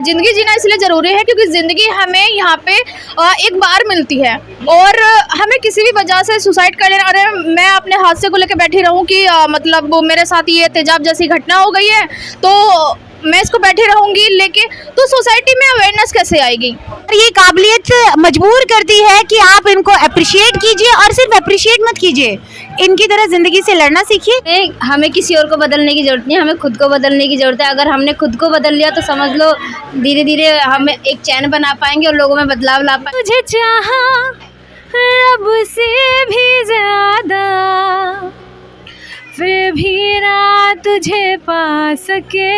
ज़िंदगी जीना इसलिए ज़रूरी है क्योंकि ज़िंदगी हमें यहाँ पे एक बार मिलती है और हमें किसी भी वजह से सुसाइड कर लेना। अरे मैं अपने हादसे को लेकर बैठी रहूँ कि मतलब वो मेरे साथ ये तेजाब जैसी घटना हो गई है तो मैं इसको बैठी रहूँगी लेके, तो सोसाइटी में अवेयरनेस कैसे आएगी? ये काबिलियत मजबूर करती है कि आप इनको अप्रिशिएट कीजिए और सिर्फ अप्रिशिएट मत कीजिए, इनकी तरह ज़िंदगी से लड़ना सीखिए। हमें किसी और को बदलने की ज़रूरत नहीं, हमें खुद को बदलने की ज़रूरत है। अगर हमने खुद को बदल लिया तो समझ लो धीरे धीरे हम एक चैन बना पाएंगे और लोगों में बदलाव ला पाएंगे। तुझे चाहा रब से भी ज़्यादा, फिर भी ना तुझे पा सके।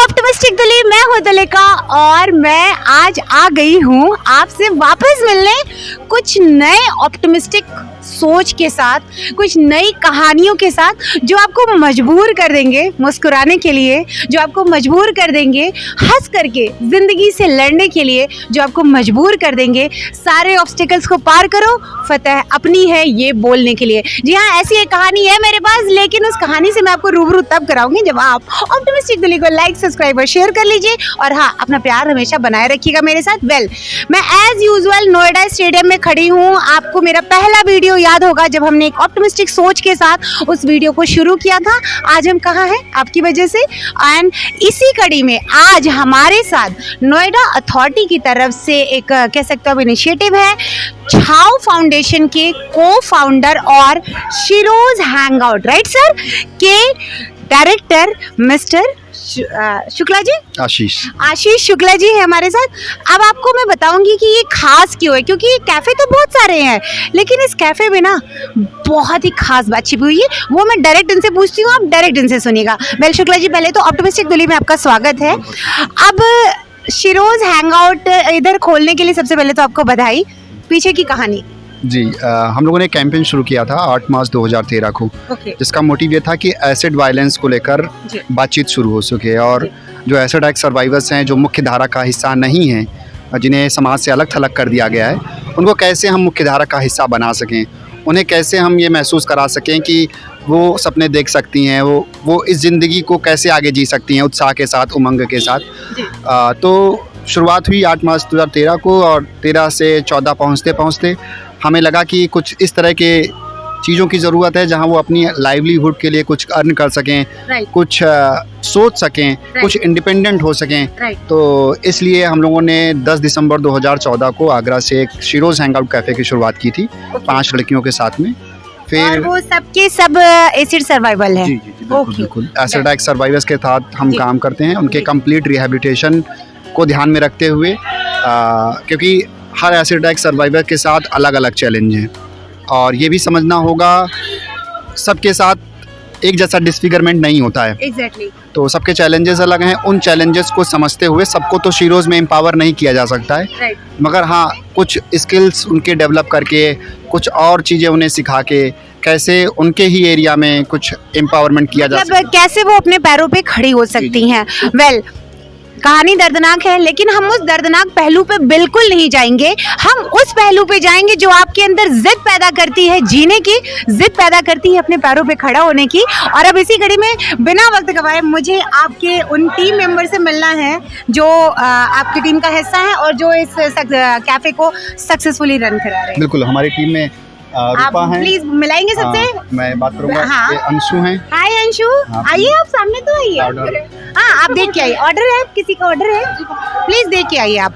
ऑप्टिमिस्टिक दिल्ली, मैं हूँ दिलिका और मैं आज आ गई हूँ आपसे वापस मिलने कुछ नए ऑप्टिमिस्टिक सोच के साथ, कुछ नई कहानियों के साथ जो आपको मजबूर कर देंगे मुस्कुराने के लिए, जो आपको मजबूर कर देंगे हंस करके ज़िंदगी से लड़ने के लिए, जो आपको मजबूर कर देंगे सारे ऑब्स्टिकल्स को पार करो, फतह अपनी है ये बोलने के लिए। जी हाँ, ऐसी एक कहानी है मेरे पास, लेकिन उस कहानी से मैं आपको रूबरू तब कराऊंगी जब आप ऑप्टिमिस्टिक दिल्ली को लाइक, सब्सक्राइब और शेयर कर लीजिए। और हाँ, अपना प्यार हमेशा बनाए रखिएगा मेरे साथ। मैं एज यूजुअल नोएडा स्टेडियम में खड़ी हूँ। आपको मेरा पहला वीडियो याद होगा जब हमने एक ऑप्टिमिस्टिक सोच के साथ उस वीडियो को शुरू किया था। आज हम कहाँ हैं? आपकी वजह से। एंड इसी कड़ी में आज हमारे साथ नोएडा अथॉरिटी की तरफ से एक कह सकते हो इनिशिएटिव है, छाव फाउंडेशन के को फाउंडर और शिरोज हैंगआउट राइट सर के डायरेक्टर मिस्टर शुक्ला जी, आशीष शुक्ला जी है हमारे साथ। अब आपको मैं बताऊंगी कि ये खास क्यों है, क्योंकि कैफ़े तो बहुत सारे हैं लेकिन इस कैफ़े में ना बहुत ही खास बात छिपी हुई है, वो मैं डायरेक्ट इनसे पूछती हूँ, आप डायरेक्ट इनसे सुनिएगा। वेल शुक्ला जी, पहले तो ऑप्टिमिस्टिक दिल्ली में आपका स्वागत है। अब शिरोज हैंगआउट इधर खोलने के लिए सबसे पहले तो आपको बधाई। पीछे की कहानी जी, हम लोगों ने कैंपेन शुरू किया था 8 मार्च 2013 को, जिसका मोटिव ये था कि एसिड वायलेंस को लेकर बातचीत शुरू हो सके और जो एसिड एक्ट सर्वाइवर्स हैं, जो मुख्य धारा का हिस्सा नहीं हैं, जिन्हें समाज से अलग थलग कर दिया गया है, उनको कैसे हम मुख्य धारा का हिस्सा बना सकें, उन्हें कैसे हम ये महसूस करा सकें कि वो सपने देख सकती हैं, वो इस ज़िंदगी को कैसे आगे जी सकती हैं उत्साह के साथ, उमंग के साथ। तो शुरुआत हुई 8 मार्च 2013 को और 13 से 14 पहुँचते हमें लगा कि कुछ इस तरह के चीज़ों की ज़रूरत है जहां वो अपनी लाइवलीहुड के लिए कुछ अर्न कर सकें, कुछ सोच सकें, कुछ इंडिपेंडेंट हो सकें। तो इसलिए हम लोगों ने 10 दिसंबर 2014 को आगरा से एक शिरोज हैंगआउट कैफ़े की शुरुआत की थी 5 लड़कियों के साथ में। फिर और वो सबके सब एसिड सर्वाइवल है। जी, बिल्कुल एसिड एक्ट सर्वाइवर्स के साथ हम काम करते हैं, उनके कंप्लीट रिहेबिलिटेशन को ध्यान में रखते हुए, क्योंकि हर एसिड एक्ट सर्वाइवर के साथ अलग अलग चैलेंज हैं और ये भी समझना होगा सबके साथ एक जैसा डिसफिगरमेंट नहीं होता है। एग्जैक्टली। तो सबके चैलेंजेस अलग हैं, उन चैलेंजेस को समझते हुए सबको तो शिरोज में एम्पावर नहीं किया जा सकता है, मगर हाँ कुछ स्किल्स उनके डेवलप करके, कुछ और चीज़ें उन्हें सिखा के कैसे उनके ही एरिया में कुछ एम्पावरमेंट किया जा सकता है, कैसे वो अपने पैरों पे खड़ी हो सकती हैं। वेल कहानी दर्दनाक है, लेकिन हम उस दर्दनाक पहलू पे बिल्कुल नहीं जाएंगे। हम उस पहलू पे जाएंगे जो आपके अंदर जिद पैदा करती है जीने की, जिद पैदा करती है अपने पैरों पे खड़ा होने की। और अब इसी घड़ी में बिना वक्त गवाए मुझे आपके उन टीम मेंबर से मिलना है जो आपकी टीम का हिस्सा है और जो इस कैफे को सक्सेसफुली रन करा रहे हैं। बिल्कुल, हमारी टीम में रूपा हैं, प्लीज मिलाएंगे सबसे। मैं बात करूंगा। हाँ। ये अंशु हैं। हाय अंशु, आइए आप सामने तो आइए। हाँ, आप देख के आइए। ऑर्डर है, किसी का ऑर्डर है, प्लीज देख के आइए आप।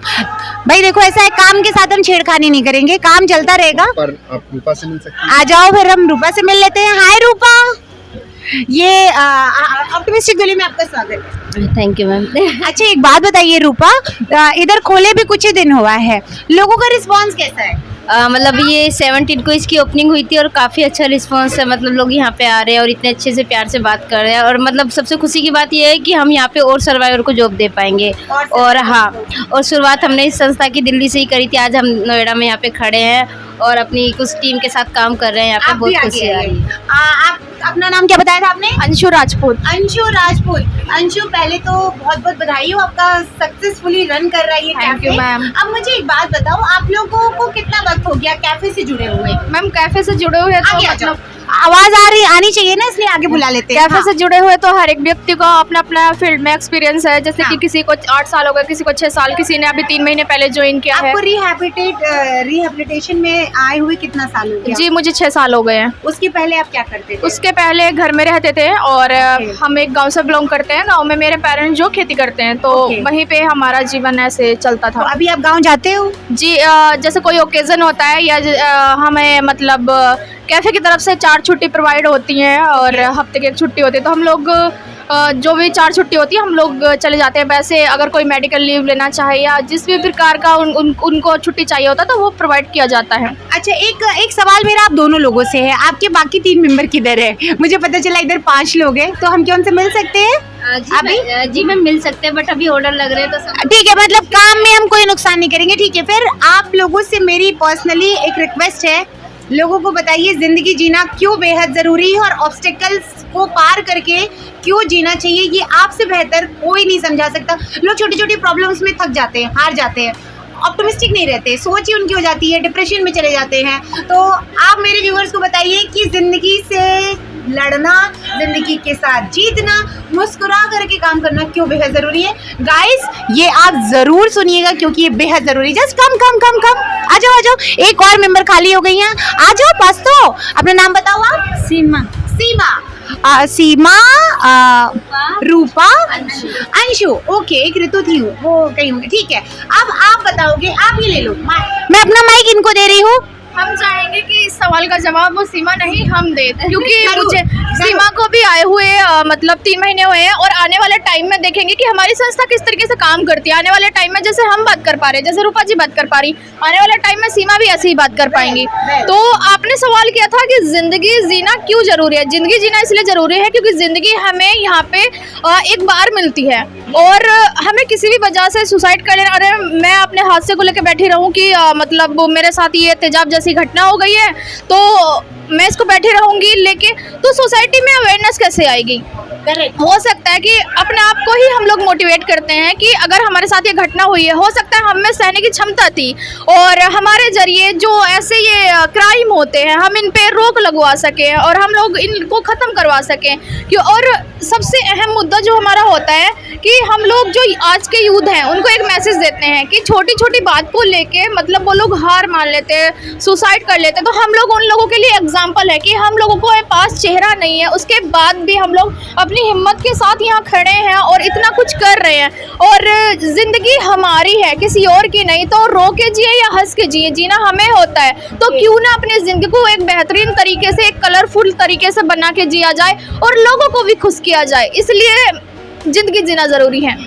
भाई देखो, ऐसा है, काम के साथ हम छेड़खानी नहीं करेंगे, काम चलता रहेगा। पर आप रूपा से मिल सकते हैं। आ जाओ, फिर हम रूपा से मिल लेते हैं। हाय रूपा, ये ऑप्टिमिस्टिक दिल्ली में आपका स्वागत है। Thank you ma'am. अच्छा एक बात बताइए रूपा, इधर खोले भी कुछ ही दिन हुआ है, लोगों का रिस्पांस कैसा है? मतलब ये 17 को इसकी ओपनिंग हुई थी और काफ़ी अच्छा रिस्पांस है। मतलब लोग यहाँ पे आ रहे हैं और इतने अच्छे से प्यार से बात कर रहे हैं। और मतलब सबसे खुशी की बात ये है कि हम यहाँ पे और सर्वाइवर को जॉब दे पाएंगे। और हाँ, और शुरुआत हमने इस संस्था की दिल्ली से ही करी थी। आज हम नोएडा में यहाँ पे खड़े हैं और अपनी कुछ टीम के साथ काम कर रहे हैं। यहाँ पे बहुत खुशी आ रही है। आप अपना नाम क्या बताया था आपने? अंशु राजपूत। अंशु राजपूत। अंशु पहले तो बहुत बहुत बधाई हो, आपका सक्सेसफुली रन कर रहा है ये Thank कैफे। you, ma'am. अब मुझे एक बात बताओ, आप लोगों को कितना वक्त हो गया कैफे से जुड़े हुए? मैम कैफे से जुड़े हुए तो आगे आ जाओ। मतलब आवाज आनी चाहिए ना, इसलिए आगे बुला लेते हैं। कैफे से जुड़े हुए तो हर एक व्यक्ति का अपना अपना फील्ड में एक्सपीरियंस है। जैसे कि किसी को 8 साल हो गए, किसी को 6 साल, किसी ने अभी 3 महीने पहले ज्वाइन किया है। आपको रिहेबिलिटेशन में आए हुए कितना साल हो गया? जी मुझे 6 साल हो गए हैं। उसके पहले आप क्या करते थे? उसके पहले घर में रहते थे और हम एक गांव से बिलोंग करते हैं। गांव में मेरे पेरेंट्स जो खेती करते हैं तो वहीं पे हमारा जीवन ऐसे चलता तो था। अभी आप गांव जाते हो? जी जैसे कोई ओकेजन होता है या हमें मतलब कैफ़े की तरफ से 4 छुट्टी प्रोवाइड होती हैं और हफ्ते की 1 छुट्टी होती है, तो हम लोग जो भी 4 छुट्टी होती है हम लोग चले जाते हैं। वैसे अगर कोई मेडिकल लीव लेना चाहे या जिस भी प्रकार का उनको छुट्टी चाहिए होता है तो वो प्रोवाइड किया जाता है। अच्छा एक सवाल मेरा आप दोनों लोगों से है, आपके बाकी 3 मेंबर किधर है? मुझे पता चला इधर 5 लोग हैं, तो हम क्या उनसे मिल सकते हैं? जी मैम मिल सकते हैं, बट अभी ऑर्डर लग रहे हैं तो ठीक है, मतलब काम में हम कोई नुकसान नहीं करेंगे। ठीक है, फिर आप लोगों से मेरी पर्सनली एक रिक्वेस्ट है, लोगों को बताइए जिंदगी जीना क्यों बेहद जरूरी है और ऑब्स्टेकल्स को पार करके क्यों जीना चाहिए, ये आपसे बेहतर कोई नहीं समझा सकता। लोग छोटी छोटी प्रॉब्लम्स में थक जाते हैं, हार जाते हैं, ऑप्टिमिस्टिक नहीं रहते, सोच ही उनकी हो जाती है, डिप्रेशन में चले जाते हैं। तो आप मेरे व्यूअर्स को बताइए कि जिंदगी से लड़ना, जिंदगी के साथ जीतना, मुस्कुरा करके काम करना क्यों बेहद जरूरी है। गाइस ये आप जरूर सुनिएगा क्योंकि ये बेहद जरूरी है। जस्ट कम आ जाओ, एक और मेंबर खाली हो गई हैं, आ जाओ पास। तो अपना नाम बताओ आप। सीमा, रूपा, अंशु। ओके, एक ऋतु थी वो कहीं होंगे। ठीक है, अब आप बताओगे, आप ये ले लो, मैं अपना माइक इनको दे रही हूँ। हम चाहेंगे कि इस सवाल का जवाब वो सीमा नहीं हम दे, क्योंकि मुझे सीमा को भी आए हुए मतलब 3 महीने हुए हैं और आने वाले टाइम में देखेंगे कि हमारी संस्था किस तरीके से काम करती है। आने वाले टाइम में जैसे हम बात कर पा रहे हैं, जैसे रूपा जी बात कर पा रही, आने वाले टाइम में सीमा भी ऐसे ही बात कर पाएंगी। तो आपने सवाल किया था कि जिंदगी जीना क्यों जरूरी है। जिंदगी जीना इसलिए जरूरी है क्योंकि जिंदगी हमें यहाँ पे एक बार मिलती है और हमें किसी भी वजह से सुसाइड कर लेना। अरे मैं अपने हादसे को लेकर बैठी रहूँ कि मतलब मेरे साथ ये तेजाब जैसी घटना हो गई है तो मैं इसको बैठी रहूंगी लेके, तो सोसाइटी में अवेयरनेस कैसे आएगी। हो सकता है कि अपने आप को ही हम लोग मोटिवेट करते हैं कि अगर हमारे साथ ये घटना हुई है, हो सकता है हम में सहने की क्षमता थी और हमारे जरिए जो ऐसे ये क्राइम होते हैं हम इन पे रोक लगवा सकें और हम लोग इनको ख़त्म करवा सकें। क्यों, और सबसे अहम मुद्दा जो हमारा होता है कि हम लोग जो आज के यूथ हैं उनको एक मैसेज देते हैं कि छोटी छोटी बात को लेके मतलब वो लोग हार मान लेते हैं, सुसाइड कर लेते हैं। तो हम लोग उन लोगों के लिए एग्जाम्पल है कि हम लोगों को पास चेहरा नहीं है, उसके बाद भी हम लोग अपनी हिम्मत के साथ यहाँ खड़े हैं और इतना कुछ कर रहे हैं। और ज़िंदगी हमारी है, किसी और की नहीं। तो रो के जिए या हंस के जिए, जीना हमें होता है। तो क्यों ना अपनी ज़िंदगी को एक बेहतरीन तरीके से, एक कलरफुल तरीके से बना के जिया जाए और लोगों को भी खुश किया जाए। इसलिए ज़िंदगी जीना ज़रूरी है।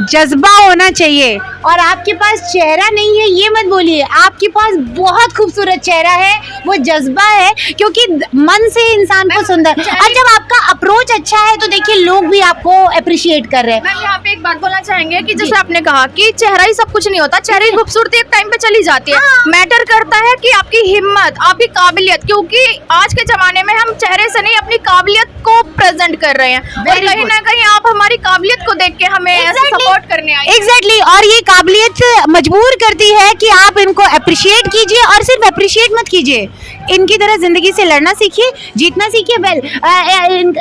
जज्बा होना चाहिए। और आपके पास चेहरा नहीं है ये मत बोलिए, आपके पास बहुत खूबसूरत चेहरा है, वो जज्बा है, क्योंकि मन से इंसान को सुंदर। और जब आपका अप्रोच अच्छा है तो देखिए लोग भी आपको अप्रिशिएट कर रहे हैं। मैम यहाँ पे एक बात बोलना चाहेंगे कि जैसे आपने कहा कि चेहरा ही सब कुछ नहीं होता, चेहरे की खूबसूरती एक टाइम पे चली जाती है। मैटर करता है कि आपकी हिम्मत, आपकी काबिलियत, क्योंकि आज के जमाने में हम चेहरे से नहीं अपनी काबिलियत को प्रेजेंट कर रहे हैं और कहीं ना कहीं आप हमारी काबिलियत को देख के हमें सपोर्ट करने आए। एग्जैक्टली, और ये काबिलियत मजबूर करती है कि आप इनको अप्रिशिएट कीजिए और सिर्फ अप्रिशिएट मत कीजिए, इनकी तरह जिंदगी से लड़ना सीखिए, जीतना सीखिए। वेल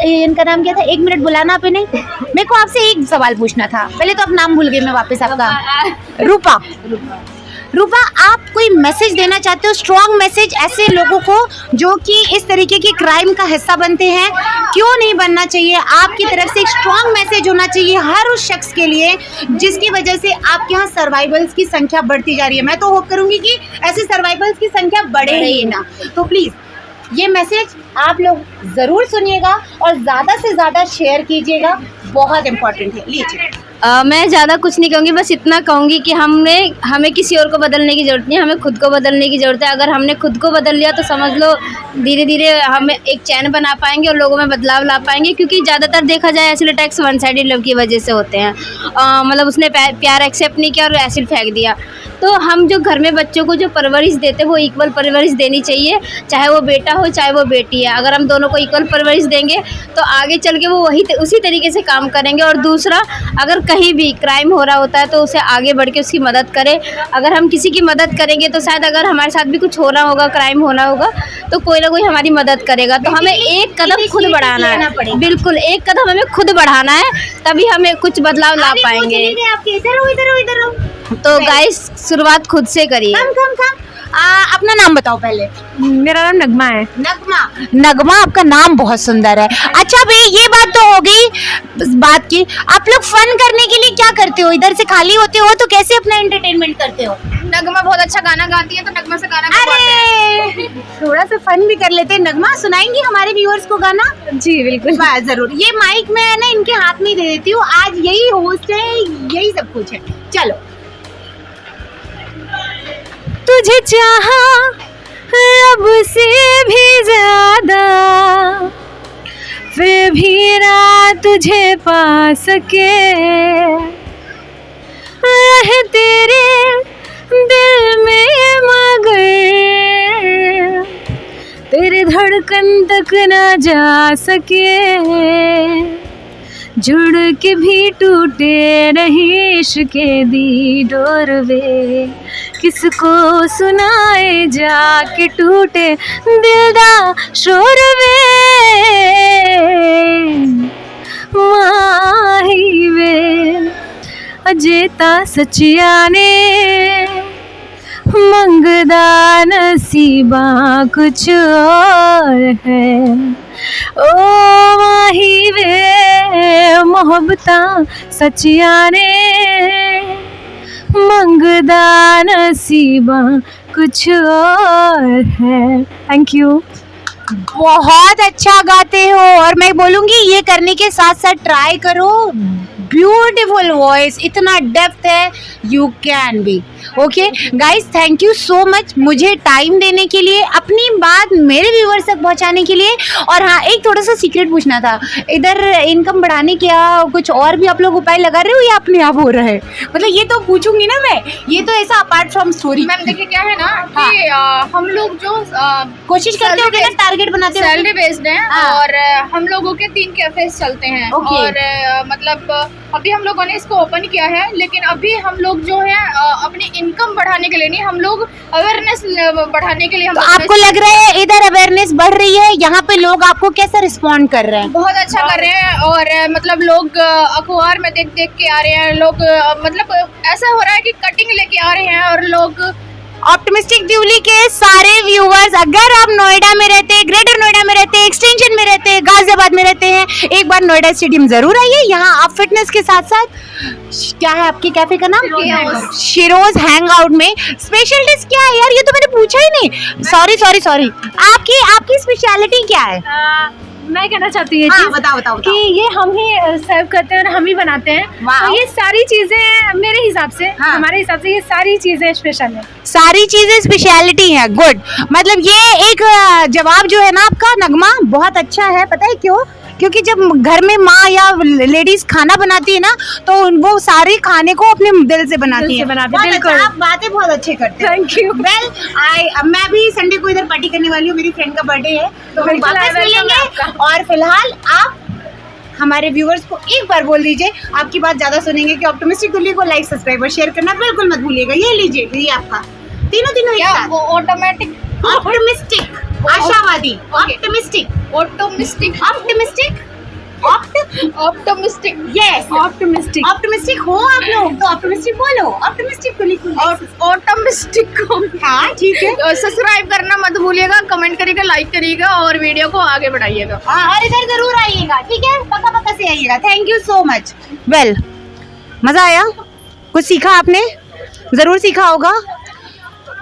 इनका नाम क्या था, 1 मिनट बुलाना आपने। मेरे को आपसे एक सवाल पूछना था, पहले तो आप नाम भूल गए, मैं वापस आपका। रूपा, आप कोई मैसेज देना चाहते हो, स्ट्रॉन्ग मैसेज ऐसे लोगों को जो कि इस तरीके के क्राइम का हिस्सा बनते हैं? क्यों नहीं बनना चाहिए? आपकी तरफ से एक स्ट्रॉन्ग मैसेज होना चाहिए हर उस शख्स के लिए जिसकी वजह से आपके यहाँ सर्वाइवल्स की संख्या बढ़ती जा रही है। मैं तो होप करूंगी कि ऐसे सर्वाइवल्स की संख्या बढ़े ही ना। तो प्लीज ये मैसेज आप लोग ज़रूर सुनिएगा और ज़्यादा से ज़्यादा शेयर कीजिएगा, बहुत इम्पोर्टेंट है। लीजिए। मैं ज़्यादा कुछ नहीं कहूँगी, बस इतना कहूँगी कि हमें किसी और को बदलने की ज़रूरत नहीं है, हमें खुद को बदलने की ज़रूरत है। अगर हमने खुद को बदल लिया तो समझ लो धीरे धीरे हम एक चैन बना पाएंगे और लोगों में बदलाव ला पाएंगे, क्योंकि ज़्यादातर देखा जाए acid attacks one sided love की वजह से होते हैं। मतलब उसने प्यार एक्सेप्ट नहीं किया और एसिड फेंक दिया। तो हम जो घर में बच्चों को जो परवरिश देते हैं वो इक्वल परवरिश देनी चाहिए, चाहे वो बेटा हो चाहे वो बेटी है। अगर हम दोनों को इक्वल परवरिश देंगे तो आगे चल के वो उसी तरीके से काम करेंगे। और दूसरा, अगर कहीं भी क्राइम हो रहा होता है तो उसे आगे बढ़ के उसकी मदद करें। अगर हम किसी की मदद करेंगे तो शायद अगर हमारे साथ भी कुछ हो रहा होगा, क्राइम होना होगा, तो कोई ना कोई हमारी मदद करेगा। तो हमें एक कदम खुद बढ़ाना है, बिल्कुल एक कदम हमें खुद बढ़ाना है, तभी हमें कुछ बदलाव ला पाएंगे। तो गाइस, शुरुआत खुद से करिए। अपना नाम बताओ पहले। मेरा नाम नगमा है। नगमा, आपका नाम बहुत सुंदर है। अच्छा भाई, ये बात तो हो गई बात की, आप लोग फन करने के लिए क्या करते हो? इधर से खाली होते हो तो कैसे अपना एंटरटेनमेंट करते हो? नगमा बहुत अच्छा गाना गाती है तो नगमा से गाना गाते हैं। थोड़ा सा फन भी कर लेते हैं। नगमा, सुनाएंगी हमारे व्यूअर्स को गाना? जी बिल्कुल, जरूर। ये माइक में है ना, इनके हाथ में ही दे देती हूँ। आज यही होस्ट है, यही सब कुछ है। चलो। तुझे चाहा अब से भी ज्यादा, फिर भी ना तुझे पा सके, रह तेरे दिल में मगर तेरे धड़कन तक ना जा सके, जुड़ के भी टूटे नहीं इश्क़ दी डोर वे, किसको सुनाए जाके टूटे दिल दा शोर वे, माही वे अजेता सचिया ने मंगदा नसीबा कुछ और है, ओ माही वे मोहब्बता सचिया ने मंगदा नसीबा कुछ और है। Thank you. बहुत अच्छा गाते हो और मैं बोलूँगी ये करने के साथ साथ ट्राई करो। ब्यूटीफुल वॉइस, इतना डेप्थ है, you can be. Okay guys, thank you so much मुझे टाइम देने के लिए, अपनी बात मेरे व्यूअर्स तक पहुंचाने के लिए। और हाँ, एक थोड़ा सा सीक्रेट पूछना था, इधर इनकम बढ़ाने क्या कुछ और भी आप लोग उपाय लगा रहे हो या अपने आप हो रहा है? मतलब ये तो पूछूंगी ना मैं, ये तो ऐसा अपार्ट फ्रॉम स्टोरी। मैम देखिए क्या है ना कि हम लोग जो कोशिश करते हो ना, टारगेट बनाते हो, सैलरी बेस्ड हैं। और हम लोगों के 3 कैफेज चलते हैं। और मतलब अभी हम लोगों ने इसको ओपन किया है, लेकिन अभी हम लोग जो है अपनी इनकम बढ़ाने के लिए नहीं, हम लोग अवेयरनेस बढ़ाने के लिए। हम तो आपको लग रहा है इधर अवेयरनेस बढ़ रही है, यहाँ पे लोग आपको कैसा रिस्पॉन्ड कर रहे हैं? बहुत अच्छा कर रहे हैं। और मतलब लोग अखबार में देख देख के आ रहे हैं, लोग मतलब ऐसा हो रहा है कि कटिंग लेके आ रहे हैं। और लोग ऑप्टिमिस्टिक दिल्ली के सारे व्यूअर्स, अगर आप नोएडा में रहते हैं, ग्रेटर नोएडा में रहते हैं, एक्सटेंशन में रहते हैं, गाजियाबाद में रहते हैं, एक बार नोएडा स्टेडियम जरूर आइए। यहाँ आप फिटनेस के साथ साथ, क्या है आपके कैफे का नाम? शिरोज हैंग आउट में स्पेशल डिश क्या है यार? ये तो मैंने पूछा ही नहीं। सॉरी। आपकी स्पेशलिटी क्या है? मैं कहना चाहती हूँ बताओ कि ये हम ही सर्व करते हैं और हम ही बनाते हैं। तो ये सारी चीजें मेरे हिसाब से, हमारे हिसाब से ये सारी चीजें स्पेशल है, सारी चीजें स्पेशलिटी है। गुड, मतलब ये एक जवाब जो है ना आपका नगमा, बहुत अच्छा है। पता है क्यों? क्योंकि जब घर में माँ या लेडीज खाना बनाती है ना, तो वो सारे खाने को अपने दिल से बनाती है। बिल्कुल, आप बातें बहुत अच्छे करते हैं। Thank you. वेल, मैं भी संडे को इधर पार्टी करने वाली हूँ, मेरी फ्रेंड का बर्थडे है, तो हम वापस मिलेंगे। और फिलहाल आप हमारे व्यूअर्स को एक बार बोल दीजिए, आपकी बात ज्यादा सुनेंगे, कि ऑप्टिमिस्टिक दिल्ली को लाइक, सब्सक्राइब और शेयर करना बिल्कुल मत भूलिएगा। ये लीजिए, ये आपका तीनों एक साथ। ऑटोमेटिक, ऑप्टिमिस्टिक, आशावादी, ऑप्टिमिस्टिक, ऑप्टिमिस्टिक हो आप लोग, तो ऑप्टिमिस्टिक बोलो, ऑप्टिमिस्टिक को लिखो, ऑटोमेटिक को। हाँ ठीक है। सब्सक्राइब करना मत भूलिएगा, कमेंट करिएगा, लाइक करिएगा और वीडियो को आगे बढ़ाइएगा। और इधर जरूर आइएगा, ठीक है? पक्का से आइएगा। Thank you so much. Well, मजा आया? कुछ सीखा आपने? जरूर सीखा होगा।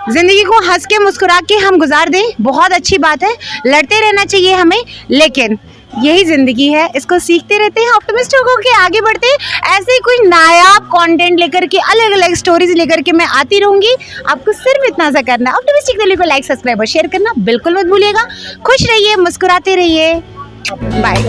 जिंदगी को हंस के मुस्कुरा के हम गुजार दें, बहुत अच्छी बात है, लड़ते रहना चाहिए हमें, लेकिन यही जिंदगी है, इसको सीखते रहते हैं, ऑप्टिमिस्ट होकर के आगे बढ़ते हैं। ऐसे ही कुछ नायाब कंटेंट लेकर के, अलग अलग स्टोरीज लेकर के मैं आती रहूंगी। आपको सिर्फ इतना सा करना है, ऑप्टिमिस्टिक दिल्ली को लाइक, सब्सक्राइब और शेयर करना बिल्कुल मत भूलिएगा। खुश रहिए, मुस्कुराते रहिए, बाय।